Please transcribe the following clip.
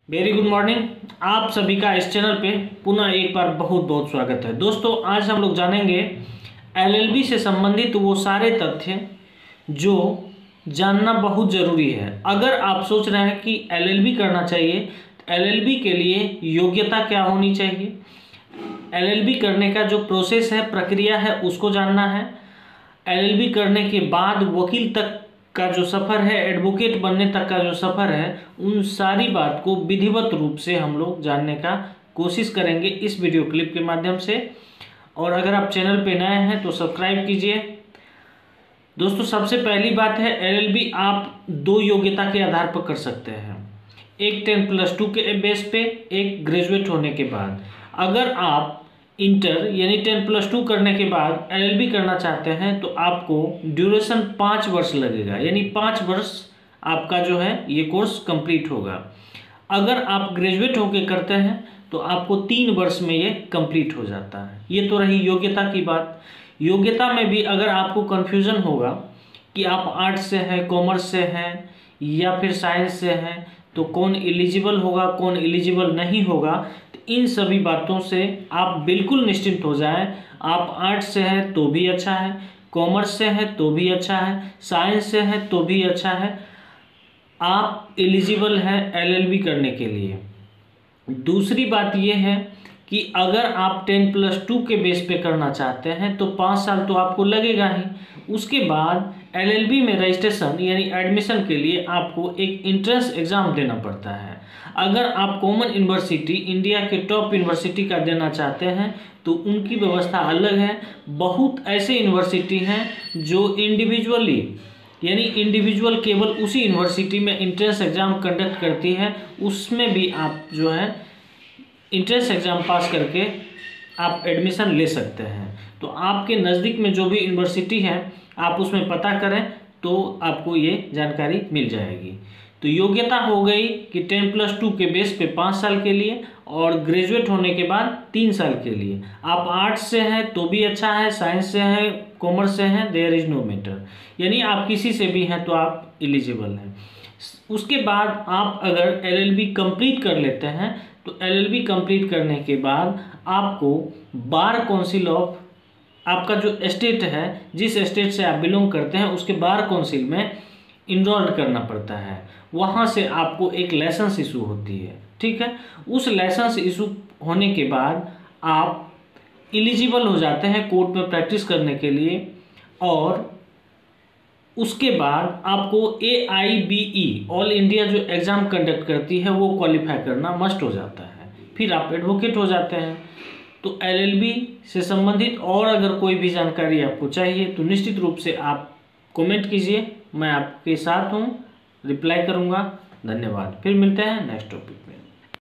Very good morning. आप सभी का इस चैनल पे पुनः एक बार बहुत बहुत स्वागत है। दोस्तों, आज हम लोग जानेंगे एलएलबी से संबंधित वो सारे तथ्य जो जानना बहुत ज़रूरी है। अगर आप सोच रहे हैं कि एलएलबी करना चाहिए तो एलएलबी के लिए योग्यता क्या होनी चाहिए, एलएलबी करने का जो प्रोसेस है, प्रक्रिया है, उसको जानना है। एलएलबी करने के बाद वकील तक का जो सफ़र है, एडवोकेट बनने तक का जो सफ़र है, उन सारी बात को विधिवत रूप से हम लोग जानने का कोशिश करेंगे इस वीडियो क्लिप के माध्यम से। और अगर आप चैनल पे नए हैं तो सब्सक्राइब कीजिए। दोस्तों, सबसे पहली बात है, एलएलबी आप दो योग्यता के आधार पर कर सकते हैं, एक 10+2 के बेस पे, एक ग्रेजुएट होने के बाद। अगर आप इंटर यानी 10+2 करने के बाद एलएलबी करना चाहते हैं तो आपको ड्यूरेशन 5 वर्ष लगेगा, यानी 5 वर्ष आपका जो है ये कोर्स कंप्लीट होगा। अगर आप ग्रेजुएट होके करते हैं तो आपको 3 वर्ष में ये कंप्लीट हो जाता है। ये तो रही योग्यता की बात। योग्यता में भी अगर आपको कन्फ्यूज़न होगा कि आप आर्ट्स से हैं, कॉमर्स से हैं या फिर साइंस से हैं, तो कौन एलिजिबल होगा, कौन एलिजिबल नहीं होगा, तो इन सभी बातों से आप बिल्कुल निश्चिंत हो जाएं। आप आर्ट्स से हैं तो भी अच्छा है, कॉमर्स से हैं तो भी अच्छा है, साइंस से हैं तो भी अच्छा है, आप एलिजिबल हैं एलएलबी करने के लिए। दूसरी बात यह है कि अगर आप 10+2 के बेस पे करना चाहते हैं तो 5 साल तो आपको लगेगा ही। उसके बाद एलएलबी में रजिस्ट्रेशन यानी एडमिशन के लिए आपको एक एंट्रेंस एग्ज़ाम देना पड़ता है। अगर आप कॉमन यूनिवर्सिटी, इंडिया के टॉप यूनिवर्सिटी का देना चाहते हैं तो उनकी व्यवस्था अलग है। बहुत ऐसे यूनिवर्सिटी हैं जो इंडिविजुअली यानी इंडिविजुअल केवल उसी यूनिवर्सिटी में एंट्रेंस एग्ज़ाम कंडक्ट करती है, उसमें भी आप जो है एंट्रेंस एग्ज़ाम पास करके आप एडमिशन ले सकते हैं। तो आपके नज़दीक में जो भी यूनिवर्सिटी है आप उसमें पता करें तो आपको ये जानकारी मिल जाएगी। तो योग्यता हो गई कि 10+2 के बेस पे 5 साल के लिए और ग्रेजुएट होने के बाद 3 साल के लिए। आप आर्ट्स से हैं तो भी अच्छा है, साइंस से हैं, कॉमर्स से हैं, देयर इज़ नो मैटर, यानी आप किसी से भी हैं तो आप एलिजिबल हैं। उसके बाद आप अगर एलएलबी कंप्लीट कर लेते हैं तो एलएलबी कंप्लीट करने के बाद आपको बार काउंसिल ऑफ आपका जो स्टेट है, जिस स्टेट से आप बिलोंग करते हैं, उसके बार काउंसिल में इनरोल्ड करना पड़ता है। वहाँ से आपको एक लाइसेंस इशू होती है, ठीक है। उस लाइसेंस इशू होने के बाद आप एलिजिबल हो जाते हैं कोर्ट में प्रैक्टिस करने के लिए। और उसके बाद आपको AIBE ऑल इंडिया जो एग्ज़ाम कंडक्ट करती है वो क्वालिफाई करना मस्ट हो जाता है, फिर आप एडवोकेट हो जाते हैं। तो एलएलबी से संबंधित और अगर कोई भी जानकारी आपको चाहिए तो निश्चित रूप से आप कमेंट कीजिए, मैं आपके साथ हूँ, रिप्लाई करूँगा। धन्यवाद। फिर मिलते हैं नेक्स्ट टॉपिक में।